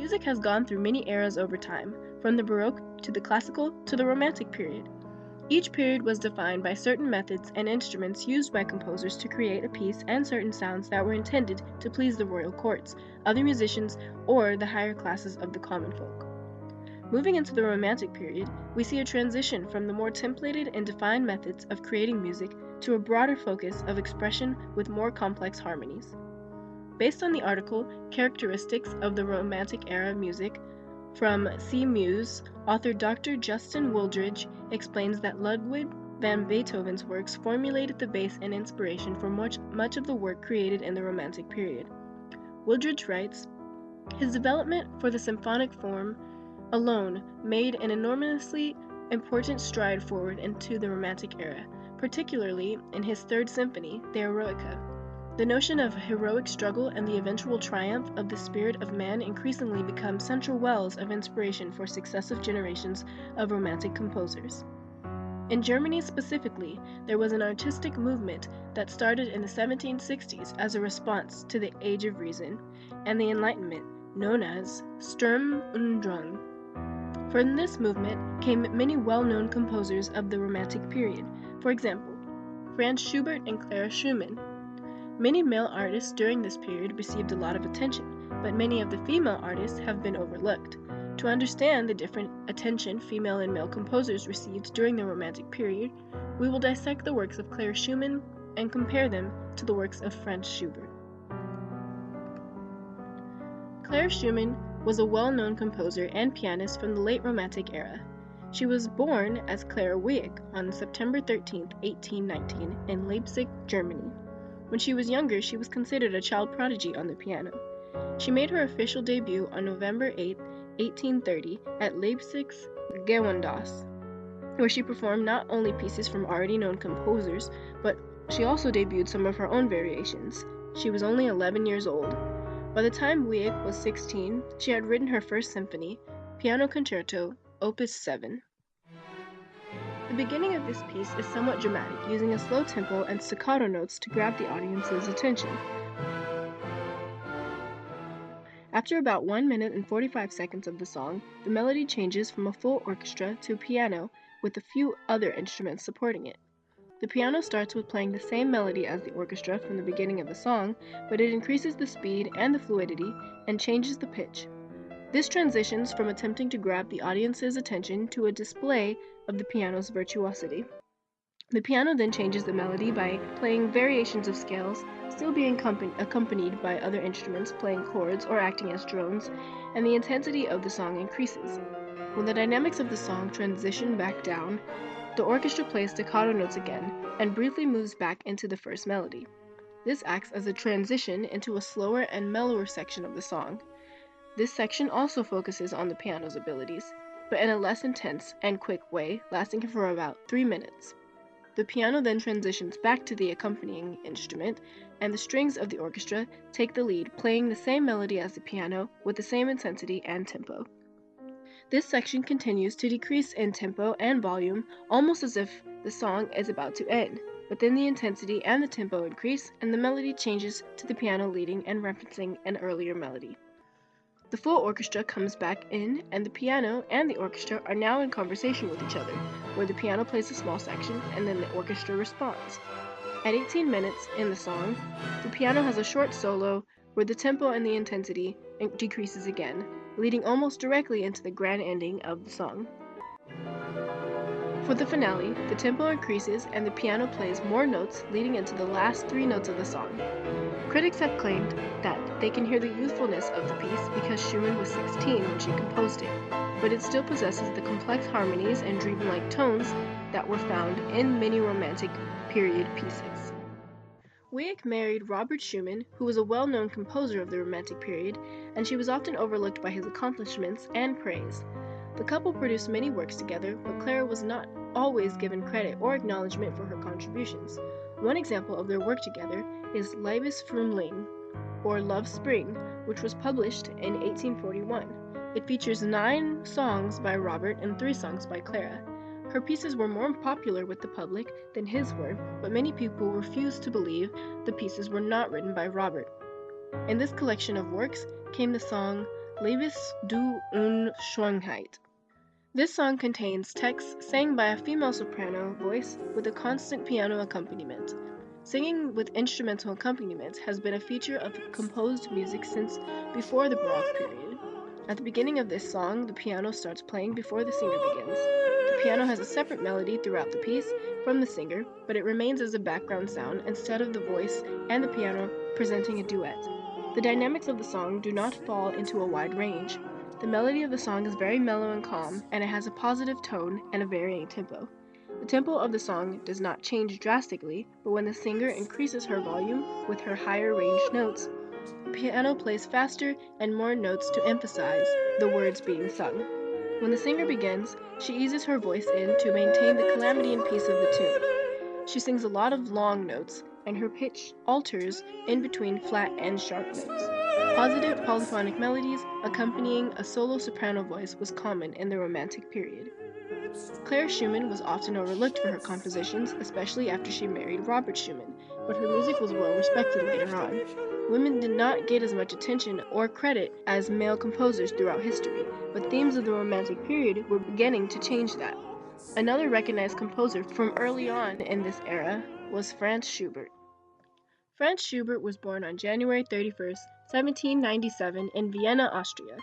Music has gone through many eras over time, from the Baroque to the Classical to the Romantic period. Each period was defined by certain methods and instruments used by composers to create a piece and certain sounds that were intended to please the royal courts, other musicians, or the higher classes of the common folk. Moving into the Romantic period, we see a transition from the more templated and defined methods of creating music to a broader focus of expression with more complex harmonies. Based on the article Characteristics of the Romantic Era Music from MUS, author Dr. Justin Wooldridge explains that Ludwig van Beethoven's works formulated the base and inspiration for much of the work created in the Romantic period. Wooldridge writes, "His development for the symphonic form alone made an enormously important stride forward into the Romantic era, particularly in his Third Symphony, the Eroica. The notion of heroic struggle and the eventual triumph of the spirit of man increasingly become central wells of inspiration for successive generations of Romantic composers." In Germany specifically, there was an artistic movement that started in the 1760s as a response to the Age of Reason and the Enlightenment, known as Sturm und Drang. From this movement came many well-known composers of the Romantic period, for example, Franz Schubert and Clara Schumann. Many male artists during this period received a lot of attention, but many of the female artists have been overlooked. To understand the different attention female and male composers received during the Romantic period, we will dissect the works of Clara Schumann and compare them to the works of Franz Schubert. Clara Schumann was a well-known composer and pianist from the late Romantic era. She was born as Clara Wieck on September 13, 1819, in Leipzig, Germany. When she was younger, she was considered a child prodigy on the piano. She made her official debut on November 8, 1830, at Leipzig's Gewandhaus, where she performed not only pieces from already known composers, but she also debuted some of her own variations. She was only 11 years old. By the time Wieck was 16, she had written her first symphony, Piano Concerto, Opus 7. The beginning of this piece is somewhat dramatic, using a slow tempo and staccato notes to grab the audience's attention. After about 1 minute and 45 seconds of the song, the melody changes from a full orchestra to a piano with a few other instruments supporting it. The piano starts with playing the same melody as the orchestra from the beginning of the song, but it increases the speed and the fluidity and changes the pitch. This transitions from attempting to grab the audience's attention to a display of the piano's virtuosity. The piano then changes the melody by playing variations of scales, still being accompanied by other instruments playing chords or acting as drones, and the intensity of the song increases. When the dynamics of the song transition back down, the orchestra plays staccato notes again and briefly moves back into the first melody. This acts as a transition into a slower and mellower section of the song. This section also focuses on the piano's abilities, but in a less intense and quick way, lasting for about 3 minutes. The piano then transitions back to the accompanying instrument, and the strings of the orchestra take the lead, playing the same melody as the piano with the same intensity and tempo. This section continues to decrease in tempo and volume, almost as if the song is about to end, but then the intensity and the tempo increase, and the melody changes to the piano leading and referencing an earlier melody. The full orchestra comes back in, and the piano and the orchestra are now in conversation with each other, where the piano plays a small section and then the orchestra responds. At 18 minutes in the song, the piano has a short solo where the tempo and the intensity decreases again, leading almost directly into the grand ending of the song. For the finale, the tempo increases and the piano plays more notes, leading into the last 3 notes of the song. Critics have claimed that they can hear the youthfulness of the piece because Schumann was 16 when she composed it, but it still possesses the complex harmonies and dreamlike tones that were found in many Romantic period pieces. Wieck married Robert Schumann, who was a well-known composer of the Romantic period, and she was often overlooked by his accomplishments and praise. The couple produced many works together, but Clara was not always given credit or acknowledgement for her contributions. One example of their work together is Liebesfrühling, or Love Spring, which was published in 1841. It features 9 songs by Robert and 3 songs by Clara. Her pieces were more popular with the public than his were, but many people refused to believe the pieces were not written by Robert. In this collection of works came the song Lebens du Unschönheit. This song contains text sang by a female soprano voice with a constant piano accompaniment. Singing with instrumental accompaniment has been a feature of composed music since before the Baroque period. At the beginning of this song, the piano starts playing before the singer begins. The piano has a separate melody throughout the piece from the singer, but it remains as a background sound instead of the voice and the piano presenting a duet. The dynamics of the song do not fall into a wide range. The melody of the song is very mellow and calm, and it has a positive tone and a varying tempo. The tempo of the song does not change drastically, but when the singer increases her volume with her higher ranged notes, the piano plays faster and more notes to emphasize the words being sung. When the singer begins, she eases her voice in to maintain the calamity and peace of the tune. She sings a lot of long notes, and her pitch alters in between flat and sharp notes. Positive polyphonic melodies accompanying a solo soprano voice was common in the Romantic period. Claire Schumann was often overlooked for her compositions, especially after she married Robert Schumann, but her music was well respected later on. Women did not get as much attention or credit as male composers throughout history, but themes of the Romantic period were beginning to change that. Another recognized composer from early on in this era was Franz Schubert. Franz Schubert was born on January 31st, 1797 in Vienna, Austria.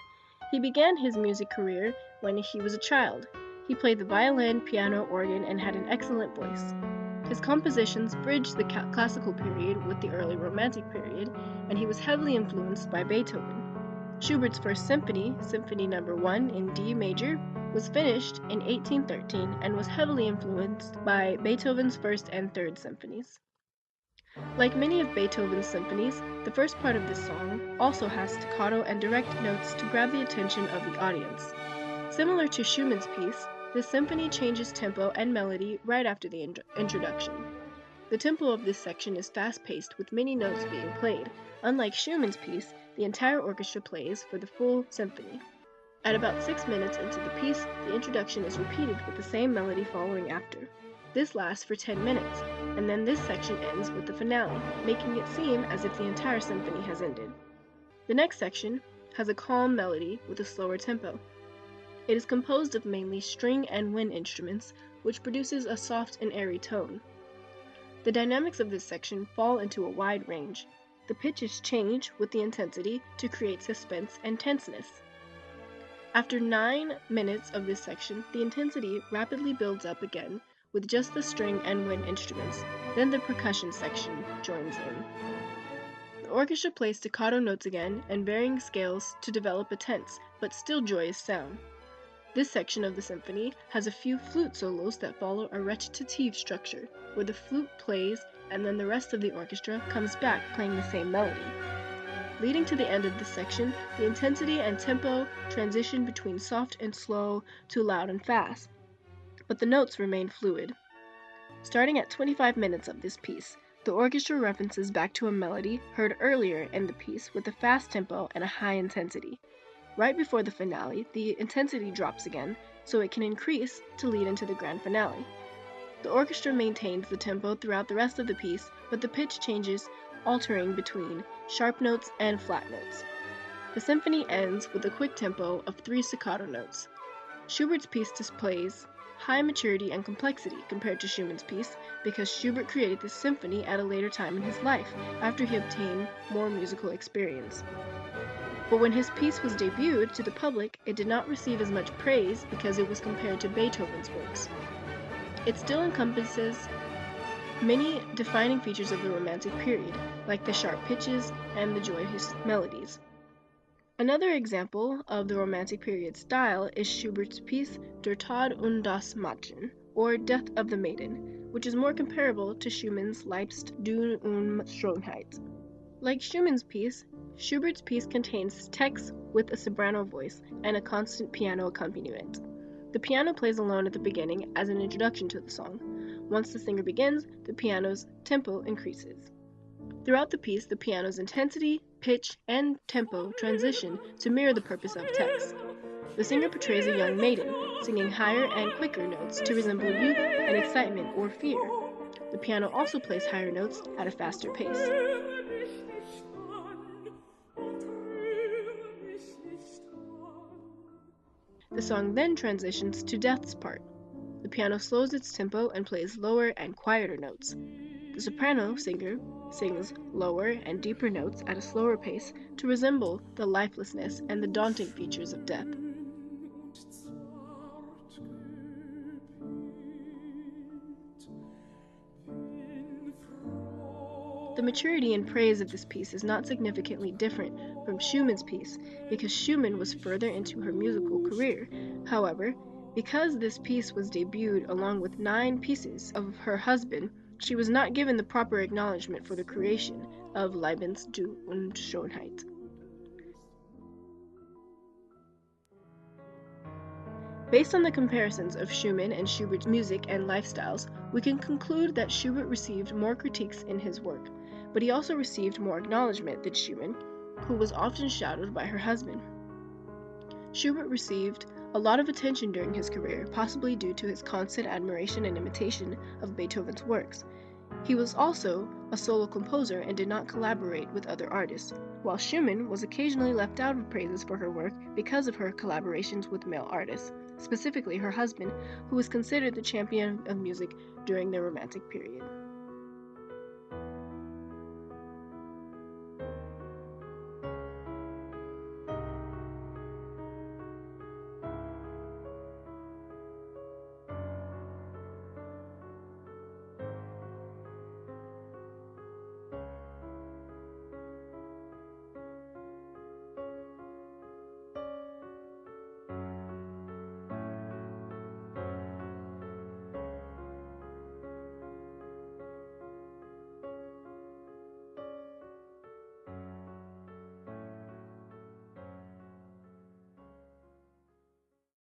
He began his music career when he was a child. He played the violin, piano, organ, and had an excellent voice. His compositions bridged the classical period with the early Romantic period, and he was heavily influenced by Beethoven. Schubert's first symphony, Symphony No. 1 in D major, was finished in 1813 and was heavily influenced by Beethoven's first and third symphonies. Like many of Beethoven's symphonies, the first part of this song also has staccato and direct notes to grab the attention of the audience. Similar to Schumann's piece, this symphony changes tempo and melody right after the introduction. The tempo of this section is fast-paced with many notes being played. Unlike Schumann's piece, the entire orchestra plays for the full symphony. At about 6 minutes into the piece, the introduction is repeated with the same melody following after. This lasts for 10 minutes, and then this section ends with the finale, making it seem as if the entire symphony has ended. The next section has a calm melody with a slower tempo. It is composed of mainly string and wind instruments, which produces a soft and airy tone. The dynamics of this section fall into a wide range. The pitches change with the intensity to create suspense and tenseness. After 9 minutes of this section, the intensity rapidly builds up again with just the string and wind instruments. Then the percussion section joins in. The orchestra plays staccato notes again and varying scales to develop a tense but still joyous sound. This section of the symphony has a few flute solos that follow a recitative structure, where the flute plays and then the rest of the orchestra comes back playing the same melody. Leading to the end of this section, the intensity and tempo transition between soft and slow to loud and fast, but the notes remain fluid. Starting at 25 minutes of this piece, the orchestra references back to a melody heard earlier in the piece with a fast tempo and a high intensity. Right before the finale, the intensity drops again, so it can increase to lead into the grand finale. The orchestra maintains the tempo throughout the rest of the piece, but the pitch changes, altering between sharp notes and flat notes. The symphony ends with a quick tempo of 3 staccato notes. Schubert's piece displays high maturity and complexity compared to Schumann's piece because Schubert created this symphony at a later time in his life, after he obtained more musical experience. But when his piece was debuted to the public, it did not receive as much praise because it was compared to Beethoven's works. It still encompasses many defining features of the Romantic period, like the sharp pitches and the joyous melodies. Another example of the Romantic period style is Schubert's piece Der Tod und das Mädchen, or Death of the Maiden, which is more comparable to Schumann's Lebens du Unschönheit. Like Schumann's piece, Schubert's piece contains text with a soprano voice and a constant piano accompaniment. The piano plays alone at the beginning as an introduction to the song. Once the singer begins, the piano's tempo increases. Throughout the piece, the piano's intensity, pitch, and tempo transition to mirror the purpose of text. The singer portrays a young maiden, singing higher and quicker notes to resemble youth and excitement or fear. The piano also plays higher notes at a faster pace. The song then transitions to Death's part. The piano slows its tempo and plays lower and quieter notes. The soprano singer sings lower and deeper notes at a slower pace to resemble the lifelessness and the daunting features of death. The maturity and praise of this piece is not significantly different from Schumann's piece because Schumann was further into her musical career. However, because this piece was debuted along with 9 pieces of her husband, she was not given the proper acknowledgement for the creation of Leibniz Du und Schönheit. Based on the comparisons of Schumann and Schubert's music and lifestyles, we can conclude that Schubert received more critiques in his work, but he also received more acknowledgement than Schumann, who was often shadowed by her husband. Schubert received a lot of attention during his career, possibly due to his constant admiration and imitation of Beethoven's works. He was also a solo composer and did not collaborate with other artists, while Schumann was occasionally left out of praises for her work because of her collaborations with male artists, specifically her husband, who was considered the champion of music during the Romantic period.